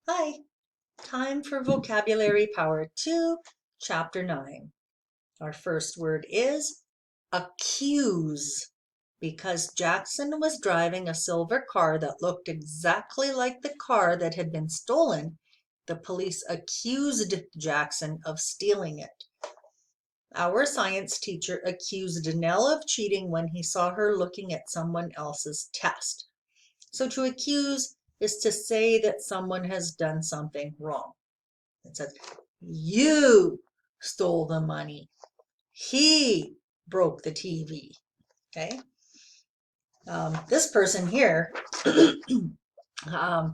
Hi, time for Vocabulary Power 2, Chapter 9. Our first word is accuse. Because Jackson was driving a silver car that looked exactly like the car that had been stolen, the police accused Jackson of stealing it. Our science teacher accused Nell of cheating when he saw her looking at someone else's test. So to accuse is to say that someone has done something wrong. It says, you stole the money. He broke the TV. Okay. This person here, um,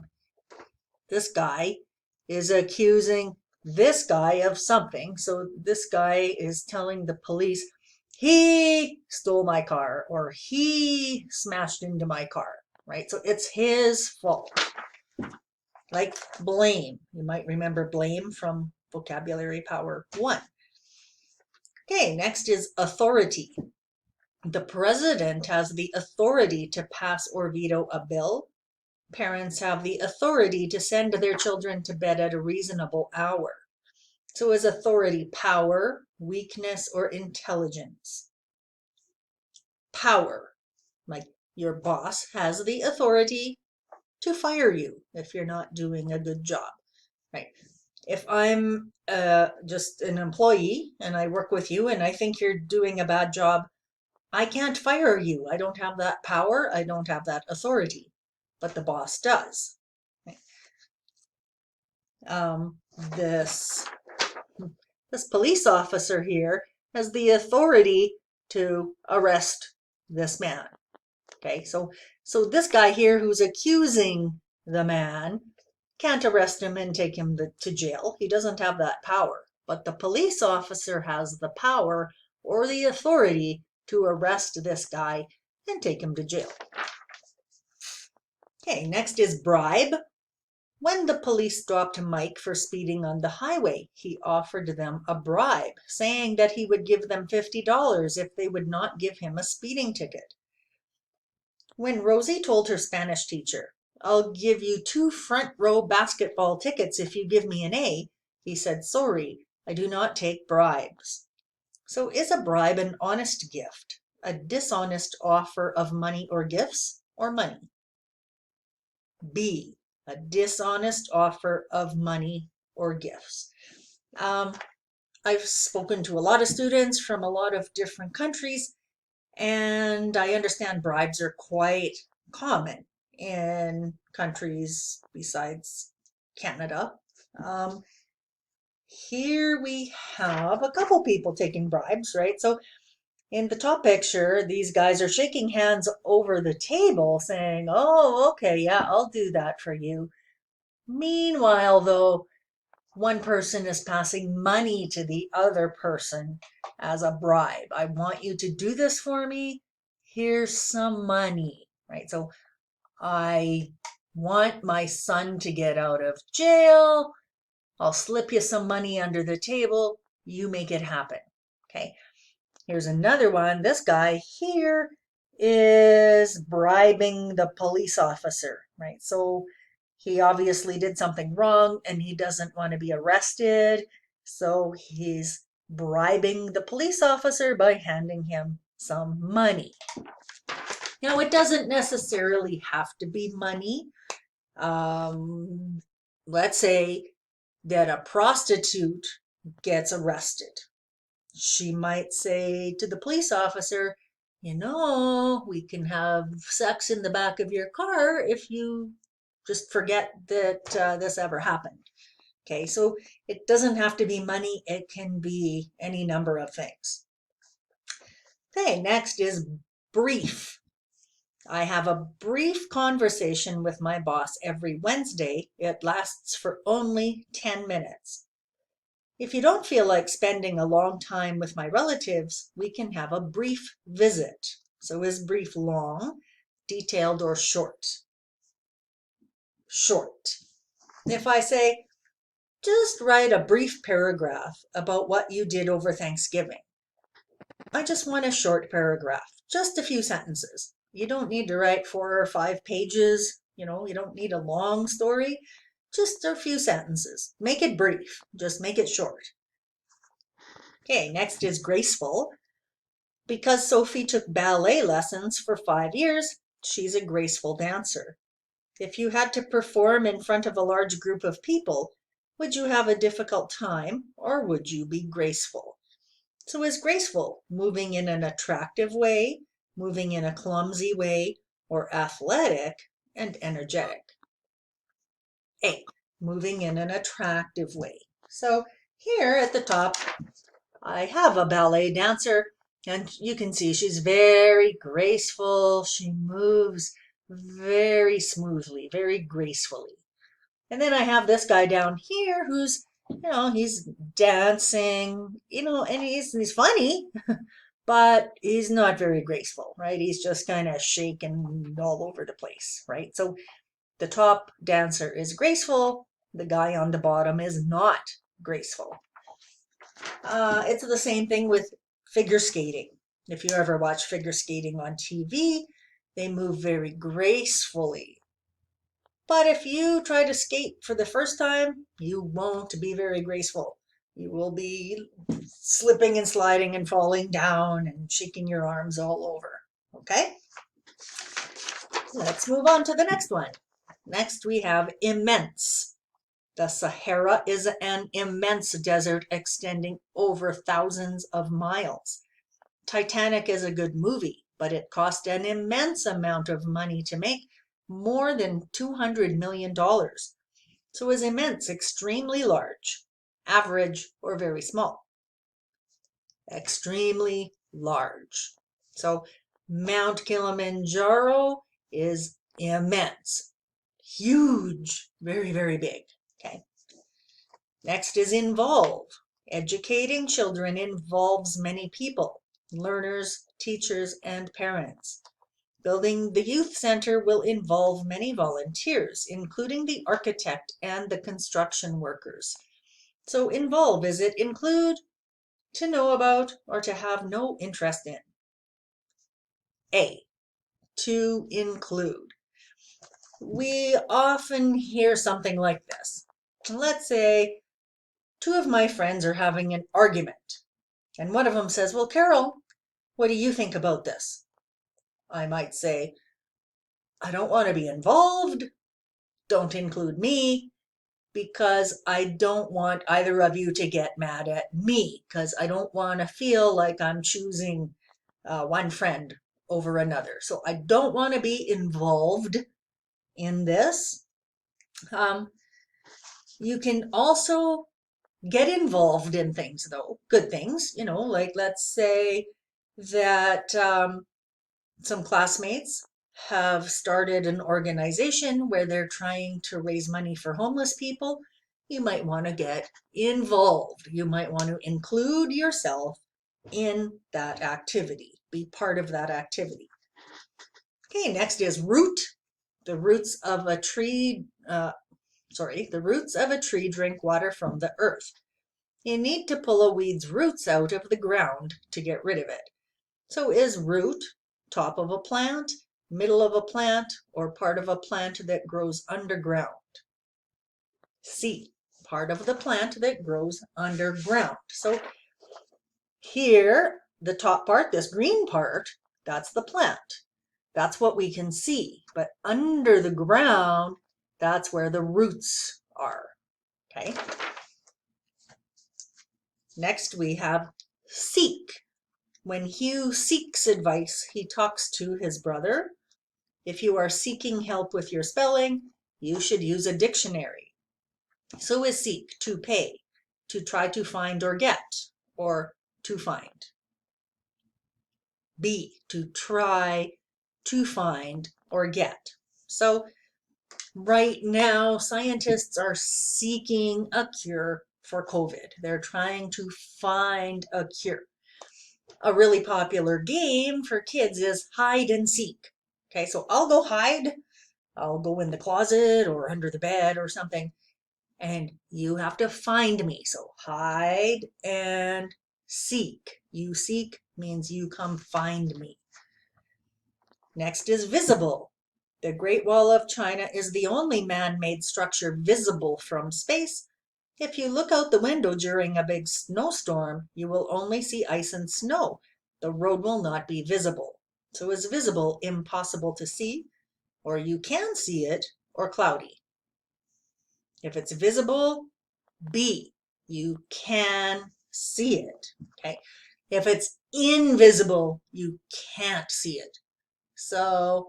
this guy is accusing this guy of something. So this guy is telling the police, he stole my car or he smashed into my car, right? So it's his fault. Like blame. You might remember blame from Vocabulary Power 1. Okay, next is authority. The president has the authority to pass or veto a bill. Parents have the authority to send their children to bed at a reasonable hour. So is authority power, weakness, or intelligence? Power, like your boss has the authority to fire you if you're not doing a good job, right? If I'm just an employee and I work with you and I think you're doing a bad job, I can't fire you. I don't have that power. I don't have that authority, but the boss does. Right? Um, this this police officer here has the authority to arrest this man. Okay, so this guy here who's accusing the man can't arrest him and take him to jail. He doesn't have that power. But the police officer has the power or the authority to arrest this guy and take him to jail. Okay, next is bribe. When the police stopped Mike for speeding on the highway, he offered them a bribe, saying that he would give them $50 if they would not give him a speeding ticket. When Rosie told her Spanish teacher, I'll give you 2 front row basketball tickets if you give me an A, he said, sorry, I do not take bribes. So is a bribe an honest gift, a dishonest offer of money or gifts, or money? B, a dishonest offer of money or gifts. I've spoken to a lot of students from a lot of different countries, and I understand bribes are quite common in countries besides Canada. Here we have a couple people taking bribes, right? So in the top picture, these guys are shaking hands over the table saying, oh, okay, yeah, I'll do that for you. Meanwhile, though, one person is passing money to the other person as a bribe. I want you to do this for me. Here's some money, right? So I want my son to get out of jail. I'll slip you some money under the table. You make it happen. Okay. Here's another one. This guy here is bribing the police officer, right? So he obviously did something wrong and he doesn't want to be arrested. So he's bribing the police officer by handing him some money. Now, it doesn't necessarily have to be money. Let's say that a prostitute gets arrested. She might say to the police officer, you know, we can have sex in the back of your car if you just forget that this ever happened. Okay, so it doesn't have to be money. It can be any number of things. Okay, next is brief. I have a brief conversation with my boss every Wednesday. It lasts for only 10 minutes. If you don't feel like spending a long time with my relatives, we can have a brief visit. So is brief long, detailed, or short? Short. If I say, just write a brief paragraph about what you did over Thanksgiving. I just want a short paragraph, just a few sentences. You don't need to write 4 or 5 pages. You know, you don't need a long story. Just a few sentences. Make it brief. Just make it short. Okay, next is graceful. Because Sophie took ballet lessons for 5 years, she's a graceful dancer. If you had to perform in front of a large group of people, would you have a difficult time or would you be graceful? So is graceful moving in an attractive way, moving in a clumsy way, or athletic and energetic? A, moving in an attractive way. So here at the top, I have a ballet dancer, and you can see she's very graceful. She moves very smoothly, very gracefully. And then I have this guy down here who's, he's dancing, and he's funny, but he's not very graceful, right? He's just kind of shaking all over the place, right? So the top dancer is graceful. The guy on the bottom is not graceful. It's the same thing with figure skating. If you ever watch figure skating on TV, they move very gracefully. But if you try to skate for the first time, you won't be very graceful. You will be slipping and sliding and falling down and shaking your arms all over. Okay? Let's move on to the next one. Next we have immense. The Sahara is an immense desert extending over thousands of miles. Titanic is a good movie, but it cost an immense amount of money to make, more than $200 million. So is immense extremely large, average, or very small? Extremely large. So Mount Kilimanjaro is immense, huge, very, very big. Okay. Next is involve. Educating children involves many people, learners, teachers, and parents. Building the youth center will involve many volunteers, including the architect and the construction workers. So involve, is it include, to know about, or to have no interest in? A, to include. We often hear something like this. Let's say 2 of my friends are having an argument, and one of them says, well, Carol, what do you think about this? I might say, I don't want to be involved. Don't include me, because I don't want either of you to get mad at me, because I don't want to feel like I'm choosing one friend over another. So I don't want to be involved in this. You can also get involved in things, though, good things, like let's say that some classmates have started an organization where they're trying to raise money for homeless people. You might want to get involved. You might want to include yourself in that activity, be part of that activity. Okay, next is root. The roots of a tree, the roots of a tree drink water from the earth. You need to pull a weed's roots out of the ground to get rid of it. So is root top of a plant, middle of a plant, or part of a plant that grows underground? C, part of the plant that grows underground. So here, the top part, this green part, that's the plant. That's what we can see. But under the ground, that's where the roots are. Okay. Next we have seek. When Hugh seeks advice, he talks to his brother. If you are seeking help with your spelling, you should use a dictionary. So is seek, to pay, to try to find or get, or to find. B, to try to find or get. So right now, scientists are seeking a cure for COVID. They're trying to find a cure. A really popular game for kids is hide and seek. Okay, so I'll go hide. I'll go in the closet or under the bed or something, and you have to find me. So hide and seek. You seek means you come find me. Next is visible. The Great Wall of China is the only man-made structure visible from space. If you look out the window during a big snowstorm, you will only see ice and snow. The road will not be visible. So is visible impossible to see, or you can see it, or cloudy? If it's visible, B, you can see it. Okay. If it's invisible, you can't see it. So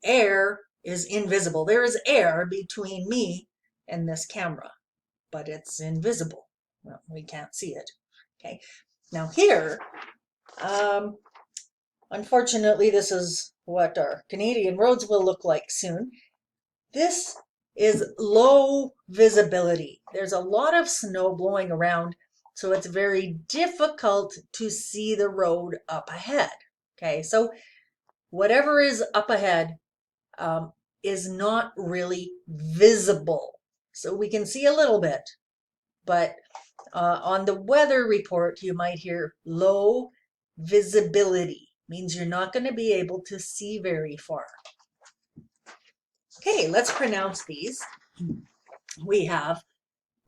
air is invisible. There is air between me and this camera, but it's invisible. Well, we can't see it. Okay. Now here, unfortunately, this is what our Canadian roads will look like soon. This is low visibility. There's a lot of snow blowing around, so it's very difficult to see the road up ahead. Okay, so whatever is up ahead is not really visible. So we can see a little bit, but on the weather report, you might hear low visibility. Means you're not going to be able to see very far. Okay, let's pronounce these. We have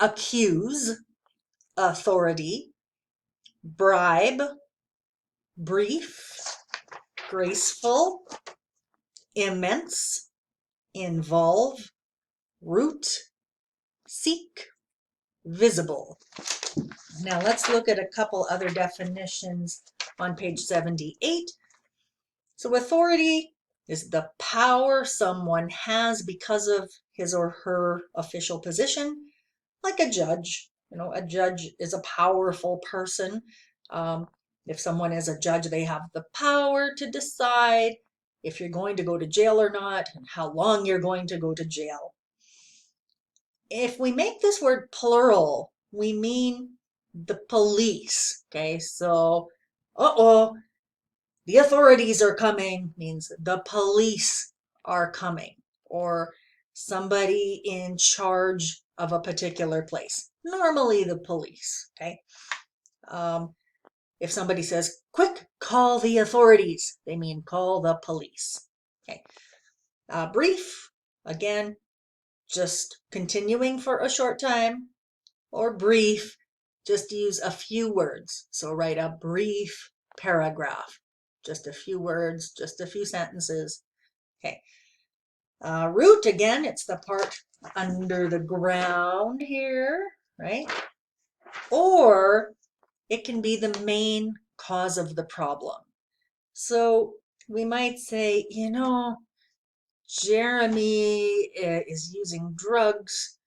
accuse, authority, bribe, brief, graceful, immense, involve, root, seek, visible. Now let's look at a couple other definitions on page 78. So authority is the power someone has because of his or her official position, like a judge. You know, a judge is a powerful person. If someone is a judge, they have the power to decide if you're going to go to jail or not and how long you're going to go to jail. If we make this word plural, we mean the police. Okay, so, the authorities are coming means the police are coming, or somebody in charge of a particular place, normally the police. Okay. If somebody says, quick, call the authorities, they mean call the police. Okay. Brief, again, just continuing for a short time, or brief, just use a few words. So write a brief paragraph, just a few words, just a few sentences. Okay. Root, again, it's the part under the ground here, right? Or it can be the main cause of the problem. So we might say, you know, Jeremy is using drugs.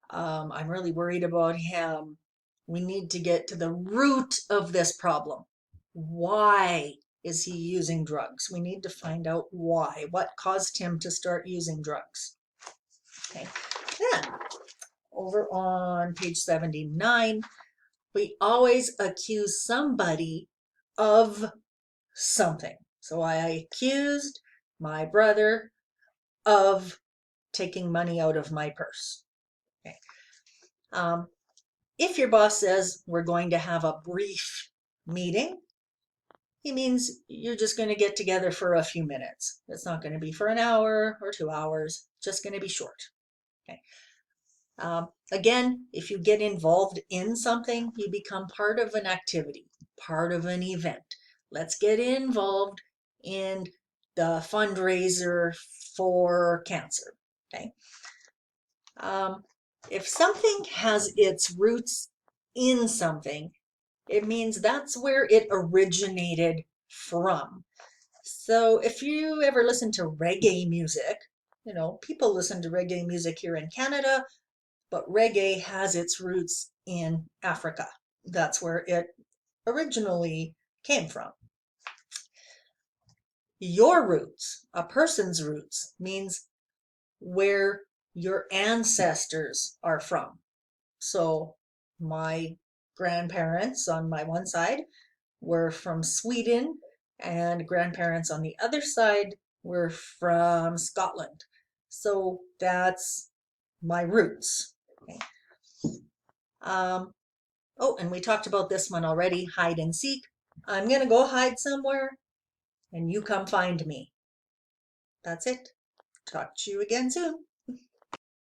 I'm really worried about him. We need to get to the root of this problem. Why is he using drugs? We need to find out why. What caused him to start using drugs? Okay. Then, over on page 79, we always accuse somebody of something. So I accused my brother of taking money out of my purse. Okay. If your boss says we're going to have a brief meeting, he means you're just going to get together for a few minutes. It's not going to be for an hour or 2 hours, just going to be short. Okay. Again, if you get involved in something, you become part of an activity, part of an event. Let's get involved in the fundraiser for cancer. Okay. If something has its roots in something, it means that's where it originated from. So if you ever listen to reggae music, you know, people listen to reggae music here in Canada, but reggae has its roots in Africa. That's where it originally came from. Your roots, a person's roots, means where your ancestors are from. So my grandparents on my one side were from Sweden, and grandparents on the other side were from Scotland. So that's my roots. Okay. Oh, and we talked about this one already, hide and seek. I'm going to go hide somewhere and you come find me. That's it. Talk to you again soon.